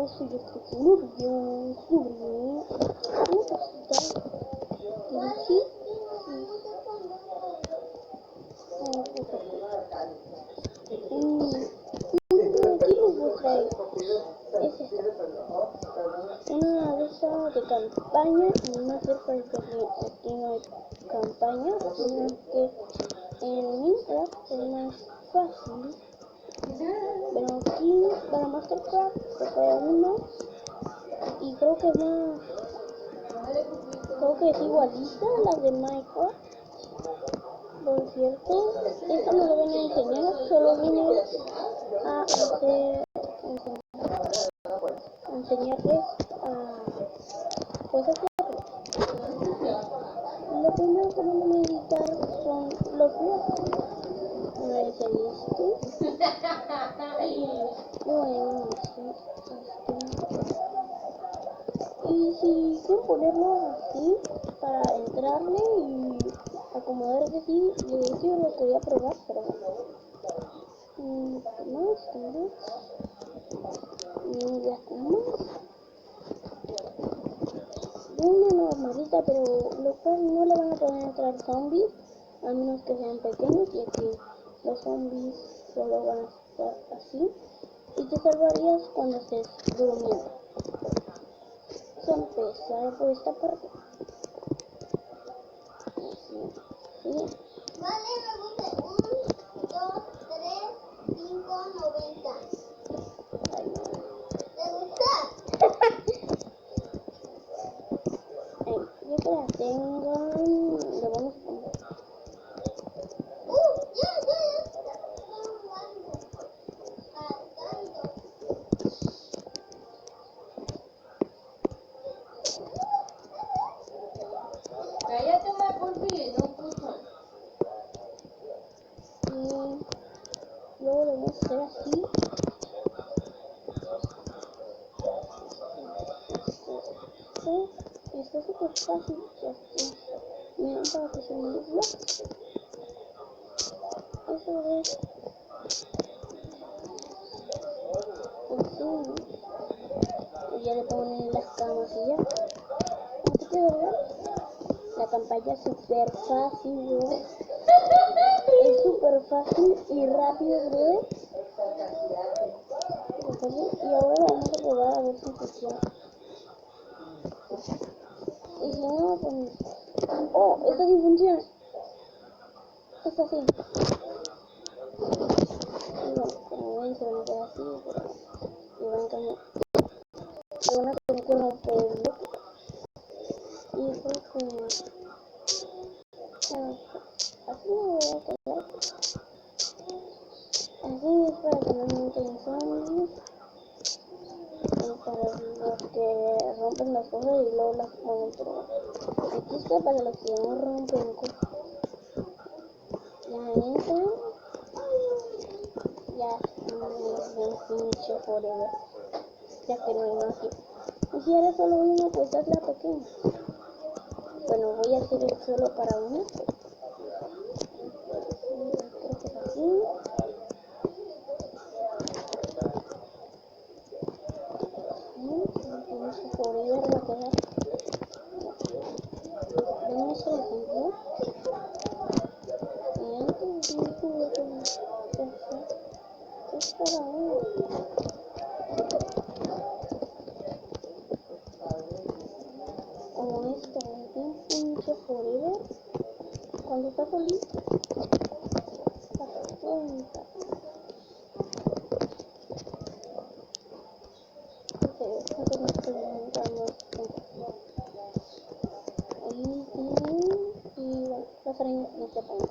soy este Flurbio, una cosita que dice, aquí les mostraré, es esta, una de esas de campaña, y no sé por qué aquí no hay campaña, sino que en Minecraft es más fácil. Pero aquí para Mastercraft preparé una y creo que es igualita a la de Minecraft. Por cierto, esto no lo vine a enseñar, solo vine a enseñarles a pues hacerlo. Lo primero que van a necesitar son los bloques. Una vez en esto. Bueno, y si quieren ponerlo así para entrarle y acomodarse así, yo lo quería probar, pero más, las camas, una normalita, pero lo cual no le van a poder entrar zombies, a menos que sean pequeños, ya que los zombies solo van a estar así, y te salvarías cuando estés durmiendo. Vamos a empezar por esta parte. Así. Vale, me gusta 1, 2, 3, 5, 90. ¿Te gusta? Yo que la tengan, le vamos a poner. Cállate más porque no escucho. Y luego lo vamos a hacer así. Está súper fácil. Miren para que se me desbloquee. Eso es. Así. Y ya le ponen las camas y ya. Así que verdad. La campaña es súper fácil, bro. Es súper fácil y rápido, bro. Y ahora vamos a probar a ver si funciona. Y si no, pues... Oh, esto sí funciona. Esto sí. Y bueno, como ven, se van a quedar así, pero... Y van a cambiar. Pero van a tener que romperlo. Y creo que... así me voy a quedar. Así es para que no entren zombies. Y para los que rompen las cosas y luego las ponen, pero... Aquí está para los que no rompen cosas. Ya entran. Ya un pinche forever, ya que no hay magia. Y si eres solo uno, pues hazla pequeña. Bueno, voy a hacer el solo para una. Creo que es así. Un pinche forever va a quedar. Vamos a ejemplo. Y antes es para uno. Como esto, un pinche forever. Cuando está solito, la cuenta. Ok, no experimentamos. Y bueno, las arañas no se ponen.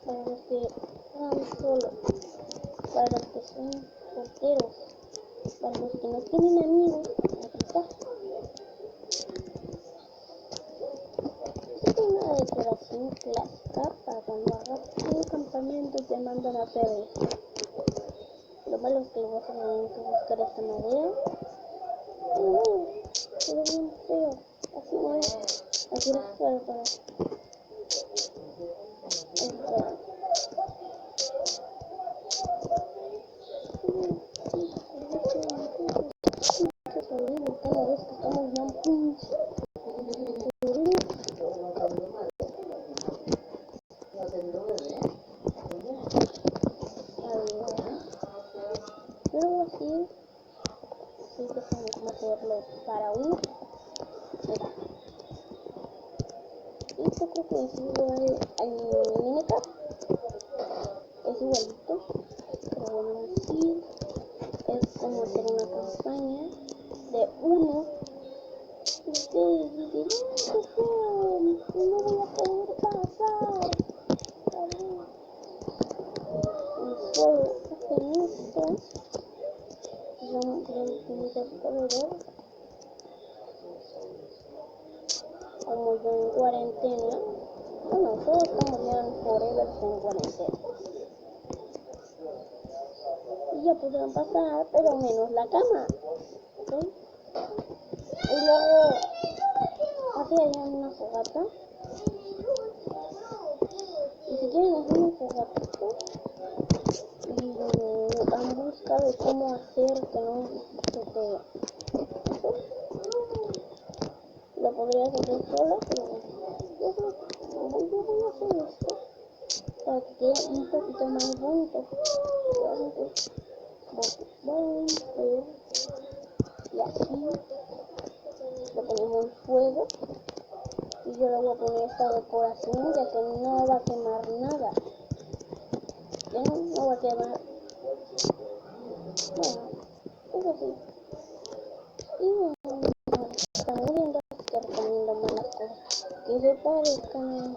Para los que van solos, para los que son solteros, para los que no tienen amigos, aquí es una decoración clásica para cuando hagas un campamento te mandan a hacer esto. Lo malo es que vas a tener que buscar esta madera. No, se ve bien feo. Así no es. Así es para luego así, sí que saben cómo hacerlo para uno. Mira. Y yo creo que es igual al Minecraft, es igualito, pero bueno, sí, es como hacer una campaña de uno. Y ustedes dicen, qué feo, no voy a poder pasar. Y solo hacen esto, son del corredor, como yo en cuarentena. Bueno, todos estamos ya en forever en cuarentena. Y ya podrán pasar, pero menos la cama. ¿Okay? Y luego, así harían una fogata. Y si quieren hacer una fogatita y han buscado cómo hacer que no se te... Lo podrías hacer sola, pero yo creo que yo voy a hacer esto para que quede un poquito más bonito. Bueno, y así le ponemos fuego y yo le voy a poner esta decoración ya que no va a quemar nada. ¿Ven? No va a quemar. Bueno, es así. Y bueno, estamos viendo que recomiendo más las cosas que se parezcan.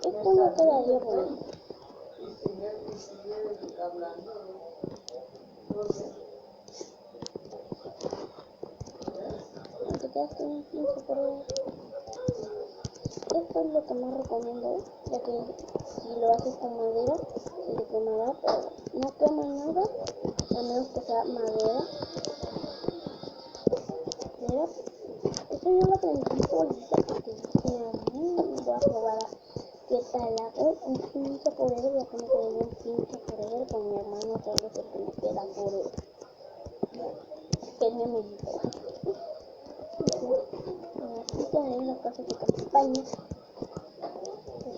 Esto no quedaría bonito. Aunque quedaste un 15 por hora. Esto es lo que más recomiendo, ya que si lo haces con madera, se te quemará, pero no quema nada, a menos que sea madera. Mira, esto yo lo aprendí solita, porque voy a probar qué tal hago un pinche forever, ya que me quedé un pinche forever con mi hermano, que es el que me queda forever, que es mi amiguito. Así quedaré en la casa de campaña.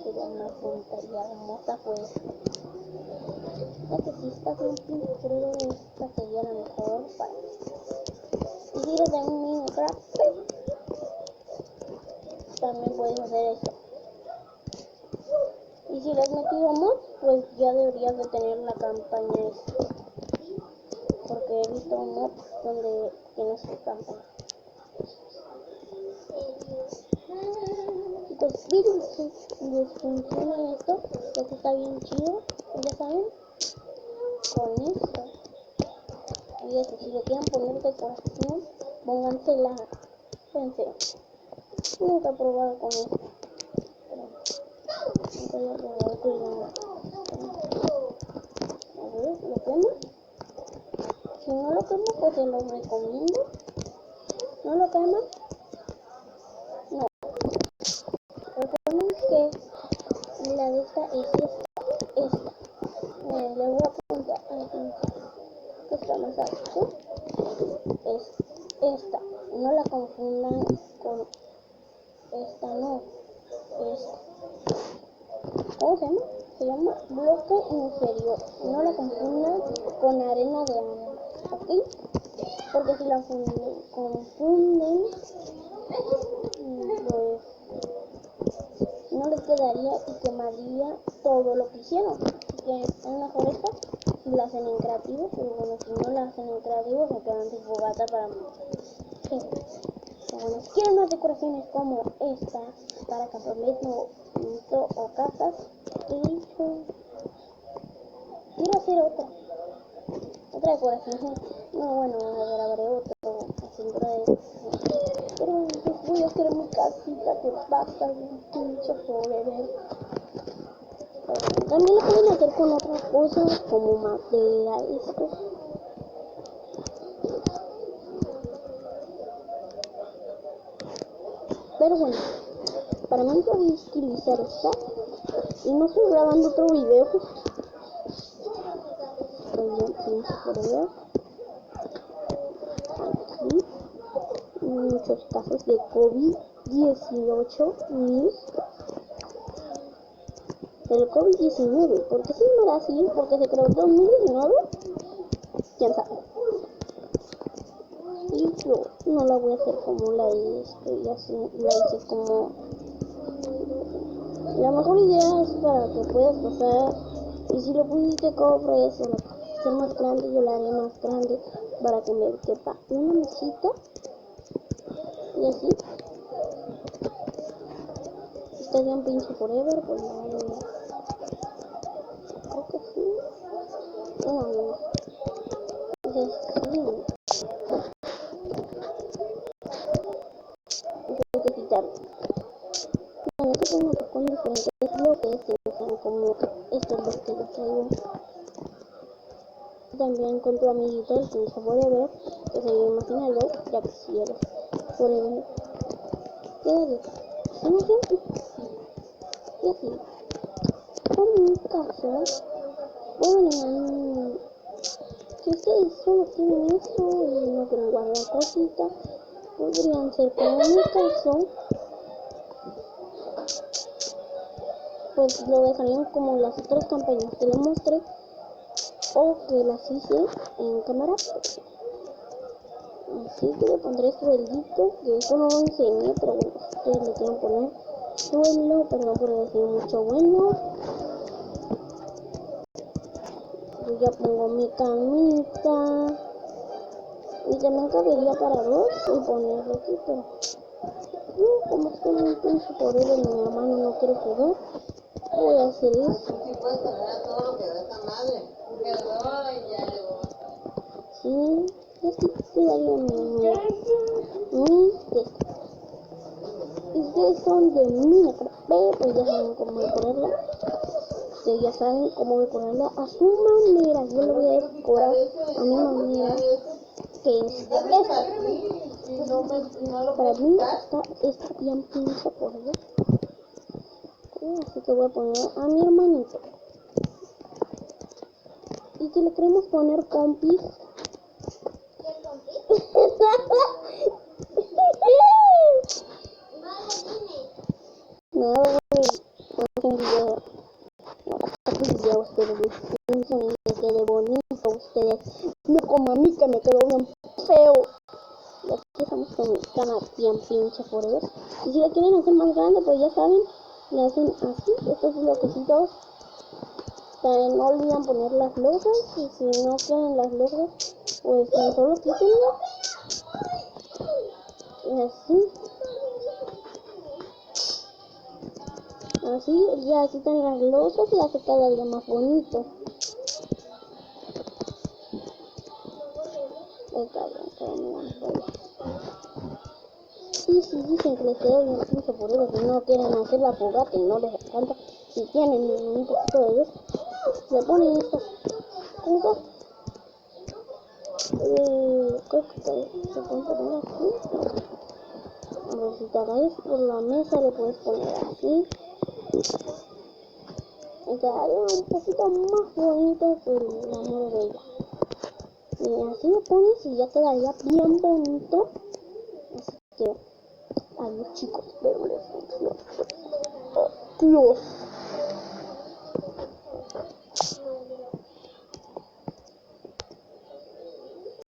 Sería una tontería hermosa, pues ya que si estás en un pinche forever, esta sería la mejor para y si eres de un Minecraft también puedes hacer eso. Y si le has metido mods, pues ya deberías de tener la campaña esta, porque he visto un mod donde tienes su campaña. Y pues miren si les funciona esto, ya que está bien chido, ya saben, con esto. Y eso, si le quieren poner decoración, póngansela. Pensé, nunca he probado con esto, pero nunca he probado con nada. A ver, lo quemo. Si no lo quemo, pues se lo recomiendo. ¿No lo quema? No. Recuerden que la de esta es esta. Le voy a apuntar aquí que está más abajo. Es esta. No la confundan con esta, no. Esta. ¿Cómo se llama? Se llama bloque inferior. No la confundan con arena de ambas, ¿ok? Porque si la confunden, pues no les quedaría y quemaría todo lo que hicieron. Así que es mejor esta si la hacen en creativo, pero bueno, si no la hacen en creativo, se quedan sin fogata para mí. Pero bueno, si quieren más decoraciones como esta para campamento o casas, quiero hacer otra decoración. No, bueno, a ver, haré otro así de. Pero pues voy a hacer mi casita que va a estar un pinche forever. También lo pueden hacer con otras cosas como madera, esto. Pero bueno, para mí yo voy a utilizar esta. Y no estoy grabando otro video. Forever. Aquí. Muchos casos de COVID-19 y del COVID-19. ¿Por qué se llamará así? ¿Porque se creó en 2019? ¿Quién sabe? Y yo no la voy a hacer como la hice, y así la hice como... La mejor idea es para que puedas pasar, y si le pusiste cofres o la ser más grande, yo la haré más grande para que me quepa una mesita, y así. Estaría un pinche forever, pues no, creo que sí. No. Entonces, sí. Hay que quitar. Bueno, esto es una con diferentes bloques que sean como estos los que yo traigo. También con tu amiguito, el pinche forever, que sería imaginario, ya que si eres forever, quedaría. Si no siempre. Y así. Por mi caso, podrían, si ustedes solo tienen eso y no quieren guardar cositas, podrían ser como en mi caso, pues lo dejarían como las otras campañas que les mostré o que las hice en cámara. Así que le pondré sueldito, que eso no lo enseñé, pero bueno, ustedes le quieren poner sueldo, perdón por decir mucho bueno. Yo ya pongo mi camita y también cabería para dos y ponerlo aquí, pero no, como estoy muy pinche por él y mi hermano no quiere jugar, voy a hacer eso. Sí, puedes poner a todo lo que da esa madre. Sí, y así quedaría mi texto. Y ustedes son de Minecraft, pues ya saben cómo decorarla. Ustedes ya saben cómo decorarla a su manera. Yo lo voy a decorar a mi manera, que es esta. Para mí está bien pincha por allá. Así que voy a poner a mi hermanito. Y si le queremos poner compis. Me da un video. Un video ustedes piensan y que quede bonito ustedes. No como a mí que me quedó bien feo. Y aquí estamos con mi cama bien pinche forever. Y si la quieren hacer más grande, pues ya saben, le hacen así, estos bloquecitos. No olviden poner las losas, y si no quieren las losas, pues solo quítenlas. Y así ya quitan las losas y hace cada día más bonito. Y si dicen que les quedó bien pinche por eso, si no quieren hacer la fogata y no les encanta, si tienen un poquito de ellos, le ponen estas cosas. Creo que se pueden poner así. A ver, si te agarras por la mesa le puedes poner así. Y quedaría un poquito más bonito que el amor de ella. Y así lo pones y ya quedaría bien bonito. Así que, adiós chicos, pero les funciona. Adiós.